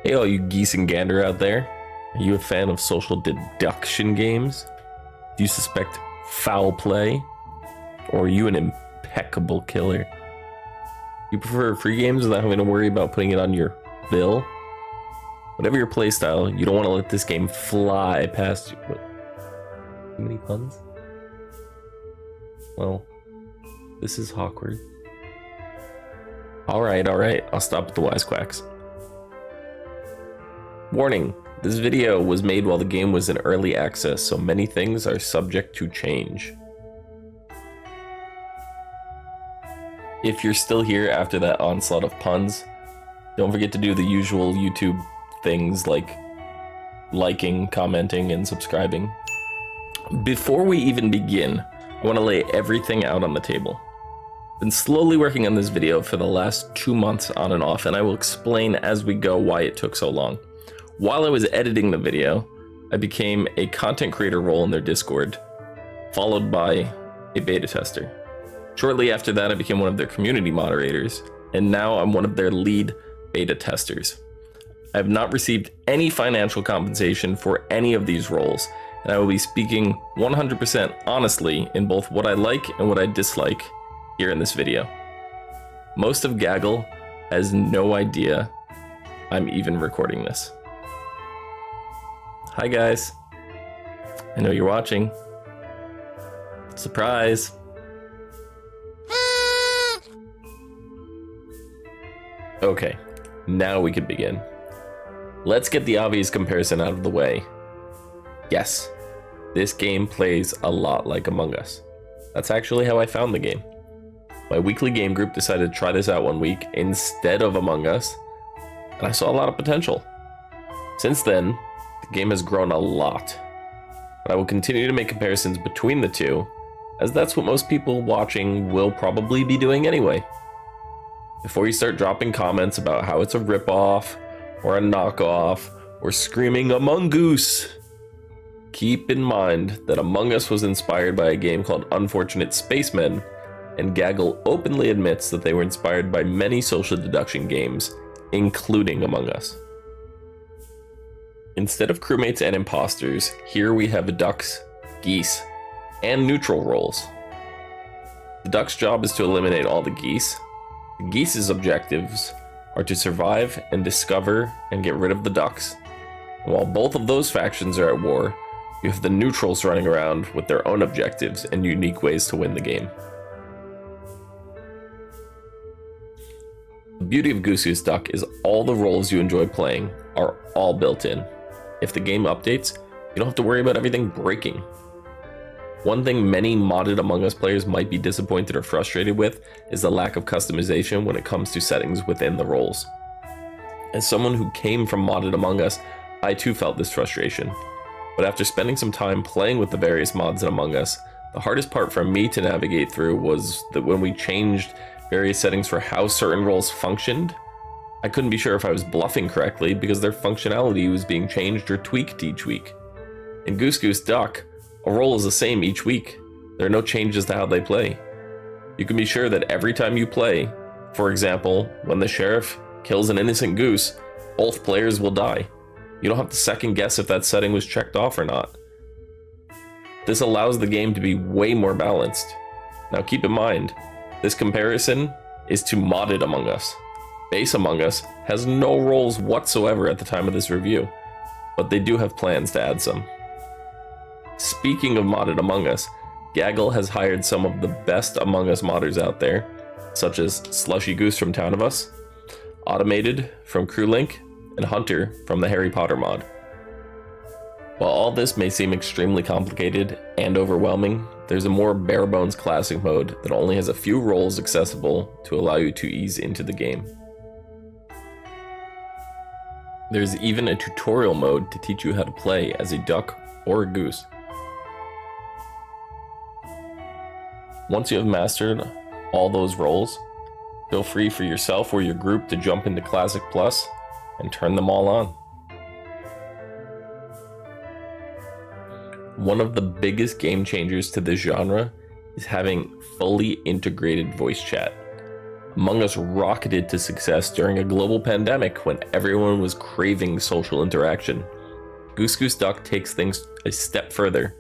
Hey all you geese and gander out there, are you a fan of social deduction games? Do you suspect foul play? Or are you an impeccable killer? You prefer free games without having to worry about putting it on your bill? Whatever your playstyle, you don't want to let this game fly past you. What? Too many puns? Well, this is awkward. Alright, I'll stop with the wisecracks. Warning, this video was made while the game was in early access, so many things are subject to change. If you're still here after that onslaught of puns, don't forget to do the usual YouTube things like liking, commenting, and subscribing. Before we even begin, I want to lay everything out on the table. I've been slowly working on this video for the last 2 months on and off, and I will explain as we go why it took so long. While I was editing the video, I became a content creator role in their Discord, followed by a beta tester. Shortly after that, I became one of their community moderators, and now I'm one of their lead beta testers. I have not received any financial compensation for any of these roles, and I will be speaking 100% honestly in both what I like and what I dislike here in this video. Most of Gaggle has no idea I'm even recording this. Hi guys, I know you're watching. Surprise! Okay, now we can begin. Let's get the obvious comparison out of the way. Yes, this game plays a lot like Among Us. That's actually how I found the game. My weekly game group decided to try this out one week instead of Among Us, and I saw a lot of potential. Since then, the game has grown a lot, but I will continue to make comparisons between the two, as that's what most people watching will probably be doing anyway. Before you start dropping comments about how it's a ripoff, or a knockoff, or screaming Among Goose, keep in mind that Among Us was inspired by a game called Unfortunate Spacemen, and Gaggle openly admits that they were inspired by many social deduction games, including Among Us. Instead of crewmates and imposters, here we have ducks, geese, and neutral roles. The duck's job is to eliminate all the geese. The geese's objectives are to survive and discover and get rid of the ducks. And while both of those factions are at war, you have the neutrals running around with their own objectives and unique ways to win the game. The beauty of Goose Goose Duck is all the roles you enjoy playing are all built in. If the game updates, you don't have to worry about everything breaking. One thing many modded Among Us players might be disappointed or frustrated with is the lack of customization when it comes to settings within the roles. As someone who came from modded Among Us, I too felt this frustration. But after spending some time playing with the various mods in Among Us, the hardest part for me to navigate through was that when we changed various settings for how certain roles functioned, I couldn't be sure if I was bluffing correctly because their functionality was being changed or tweaked each week. In Goose Goose Duck, a role is the same each week. There are no changes to how they play. You can be sure that every time you play, for example, when the sheriff kills an innocent goose, both players will die. You don't have to second guess if that setting was checked off or not. This allows the game to be way more balanced. Now keep in mind, this comparison is to modded Among Us. Base Among Us has no roles whatsoever at the time of this review, but they do have plans to add some. Speaking of modded Among Us, Gaggle has hired some of the best Among Us modders out there, such as Slushy Goose from Town of Us, Automated from CrewLink, and Hunter from the Harry Potter mod. While all this may seem extremely complicated and overwhelming, there's a more bare-bones classic mode that only has a few roles accessible to allow you to ease into the game. There's even a tutorial mode to teach you how to play as a duck or a goose. Once you have mastered all those roles, feel free for yourself or your group to jump into Classic Plus and turn them all on. One of the biggest game changers to this genre is having fully integrated voice chat. Among Us rocketed to success during a global pandemic when everyone was craving social interaction. Goose Goose Duck takes things a step further,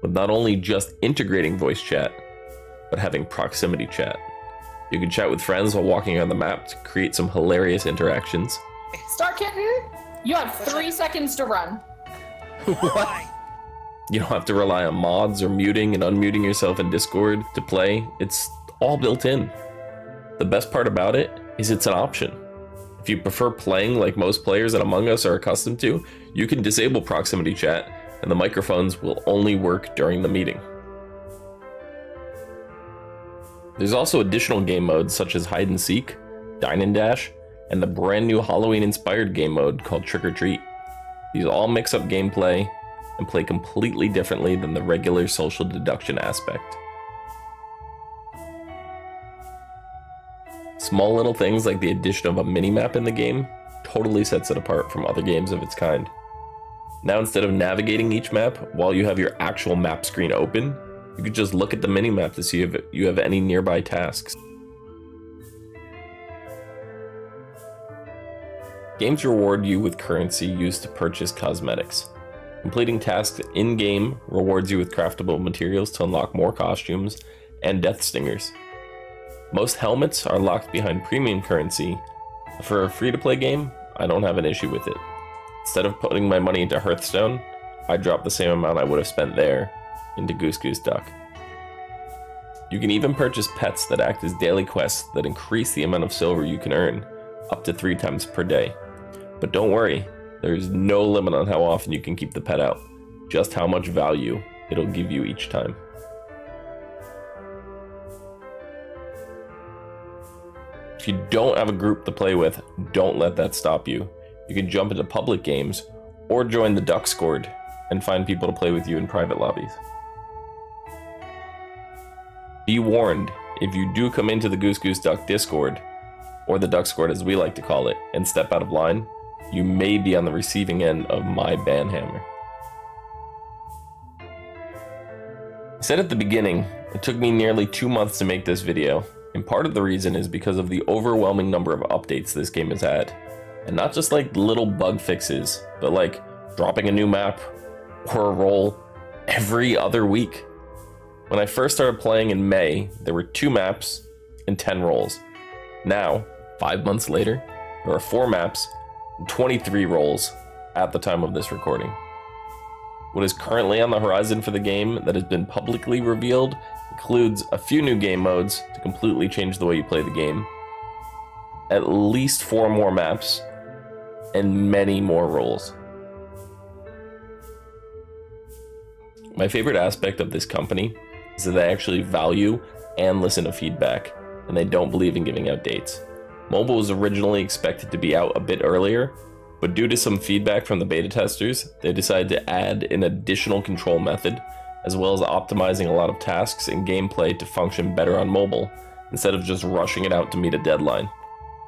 with not only just integrating voice chat, but having proximity chat. You can chat with friends while walking on the map to create some hilarious interactions. Star Kitten, you have 3 seconds to run. What? You don't have to rely on mods or muting and unmuting yourself in Discord to play. It's all built in. The best part about it is it's an option. If you prefer playing like most players at Among Us are accustomed to, you can disable proximity chat and the microphones will only work during the meeting. There's also additional game modes such as Hide and Seek, Dine and Dash, and the brand new Halloween-inspired game mode called Trick or Treat. These all mix up gameplay and play completely differently than the regular social deduction aspect. Small little things like the addition of a mini-map in the game totally sets it apart from other games of its kind. Now instead of navigating each map while you have your actual map screen open, you can just look at the mini-map to see if you have any nearby tasks. Games reward you with currency used to purchase cosmetics. Completing tasks in-game rewards you with craftable materials to unlock more costumes and death stingers. Most helmets are locked behind premium currency. For a free-to-play game, I don't have an issue with it. Instead of putting my money into Hearthstone, I drop the same amount I would have spent there into Goose Goose Duck. You can even purchase pets that act as daily quests that increase the amount of silver you can earn, up to 3 times per day. But don't worry, there's no limit on how often you can keep the pet out, just how much value it'll give you each time. If you don't have a group to play with, don't let that stop you. You can jump into public games or join the Duck Squad and find people to play with you in private lobbies. Be warned, if you do come into the Goose Goose Duck Discord, or the Duck Squad as we like to call it, and step out of line, you may be on the receiving end of my banhammer. I said at the beginning, it took me nearly 2 months to make this video, and part of the reason is because of the overwhelming number of updates this game has had. And not just like little bug fixes, but like dropping a new map or a role every other week. When I first started playing in May, there were 2 maps and 10 roles. Now, 5 months later, there are 4 maps and 23 roles at the time of this recording. What is currently on the horizon for the game that has been publicly revealed includes a few new game modes to completely change the way you play the game, at least 4 more maps, and many more roles. My favorite aspect of this company is that they actually value and listen to feedback, and they don't believe in giving out dates. Mobile was originally expected to be out a bit earlier, but due to some feedback from the beta testers, they decided to add an additional control method, as well as optimizing a lot of tasks and gameplay to function better on mobile, instead of just rushing it out to meet a deadline.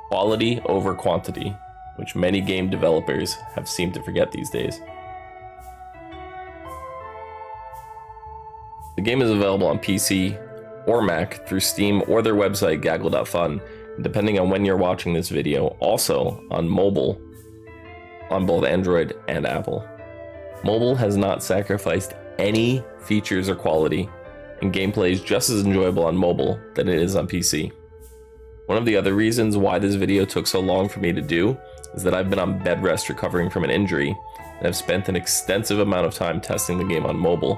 Quality over quantity, which many game developers have seemed to forget these days. The game is available on PC or Mac through Steam or their website gaggle.fun, and depending on when you're watching this video, also on mobile on both Android and Apple. Mobile has not sacrificed any features or quality, and gameplay is just as enjoyable on mobile than it is on PC. One of the other reasons why this video took so long for me to do is that I've been on bed rest recovering from an injury, and I've spent an extensive amount of time testing the game on mobile,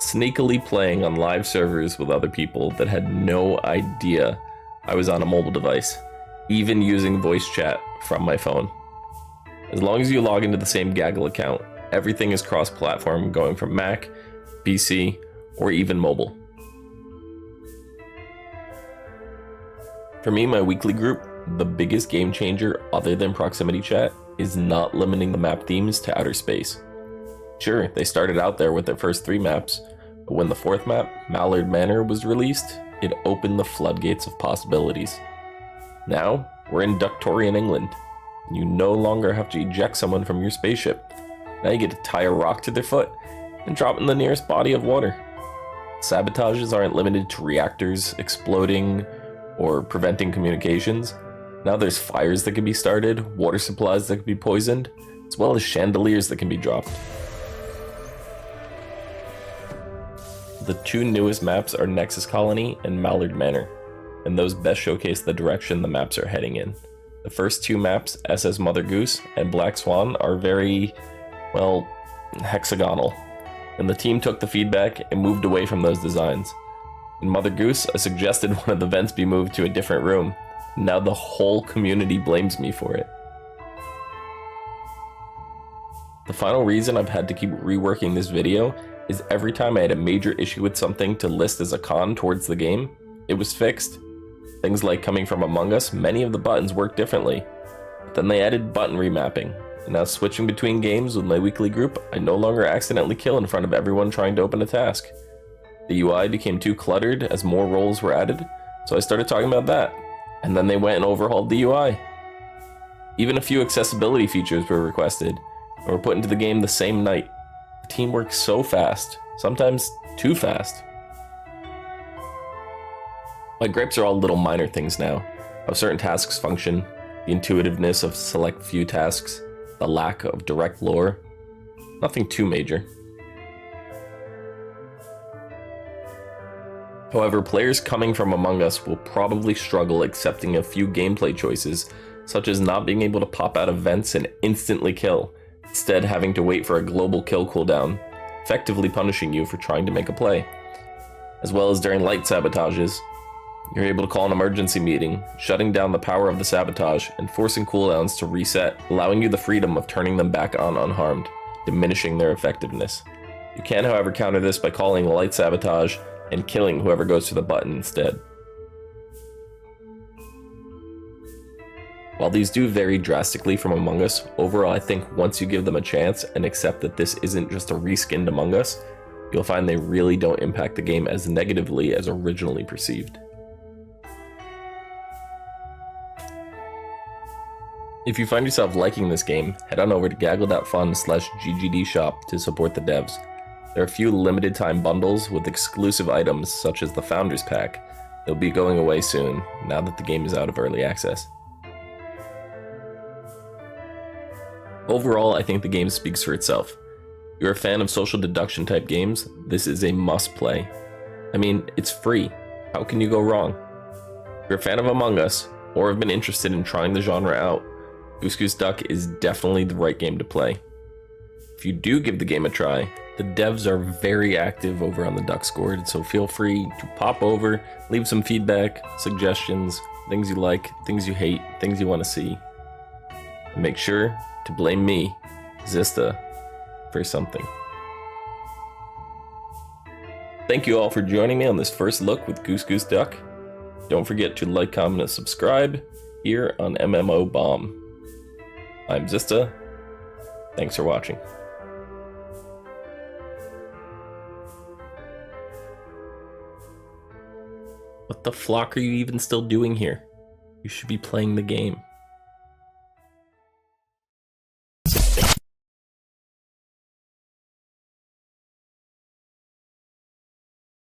sneakily playing on live servers with other people that had no idea I was on a mobile device, even using voice chat from my phone. As long as you log into the same Gaggle account, everything is cross-platform, going from Mac, PC, or even mobile. For me, my weekly group, the biggest game changer other than proximity chat is not limiting the map themes to outer space. Sure, they started out there with their first 3 maps, but when the 4th map, Mallard Manor, was released, it opened the floodgates of possibilities. Now, we're in Ductorian England. You no longer have to eject someone from your spaceship. Now you get to tie a rock to their foot and drop it in the nearest body of water. Sabotages aren't limited to reactors exploding or preventing communications. Now there's fires that can be started, water supplies that can be poisoned, as well as chandeliers that can be dropped. The two newest maps are Nexus Colony and Mallard Manor, and those best showcase the direction the maps are heading in. The first two maps, SS Mother Goose and Black Swan, are very, well, hexagonal, and the team took the feedback and moved away from those designs. In Mother Goose, I suggested one of the vents be moved to a different room. Now the whole community blames me for it. The final reason I've had to keep reworking this video is every time I had a major issue with something to list as a con towards the game, it was fixed. Things like coming from Among Us, many of the buttons work differently. But then they added button remapping, and now switching between games with my weekly group, I no longer accidentally kill in front of everyone trying to open a task. The UI became too cluttered as more roles were added, so I started talking about that. And then they went and overhauled the UI. Even a few accessibility features were requested, and were put into the game the same night. The team works so fast, sometimes too fast. My gripes are all little minor things now. How certain tasks function, the intuitiveness of select few tasks, the lack of direct lore. Nothing too major. However, players coming from Among Us will probably struggle accepting a few gameplay choices, such as not being able to pop out of vents and instantly kill, instead having to wait for a global kill cooldown, effectively punishing you for trying to make a play. As well as during light sabotages, you're able to call an emergency meeting, shutting down the power of the sabotage and forcing cooldowns to reset, allowing you the freedom of turning them back on unharmed, diminishing their effectiveness. You can, however, counter this by calling light sabotage and killing whoever goes to the button instead. While these do vary drastically from Among Us, overall I think once you give them a chance and accept that this isn't just a reskinned Among Us, you'll find they really don't impact the game as negatively as originally perceived. If you find yourself liking this game, head on over to gaggle.fun/ggd shop to support the devs. There are a few limited time bundles with exclusive items such as the Founders Pack. They'll be going away soon, now that the game is out of early access. Overall, I think the game speaks for itself. If you're a fan of social deduction type games, this is a must play. I mean, it's free. How can you go wrong? If you're a fan of Among Us, or have been interested in trying the genre out, Goose Goose Duck is definitely the right game to play. If you do give the game a try, the devs are very active over on the Duckscord, so feel free to pop over, leave some feedback, suggestions, things you like, things you hate, things you want to see. And make sure to blame me, Xizta, for something. Thank you all for joining me on this first look with Goose Goose Duck. Don't forget to like, comment, and subscribe here on MMOBomb. I'm Xizta. Thanks for watching. What the flock are you even still doing here? You should be playing the game.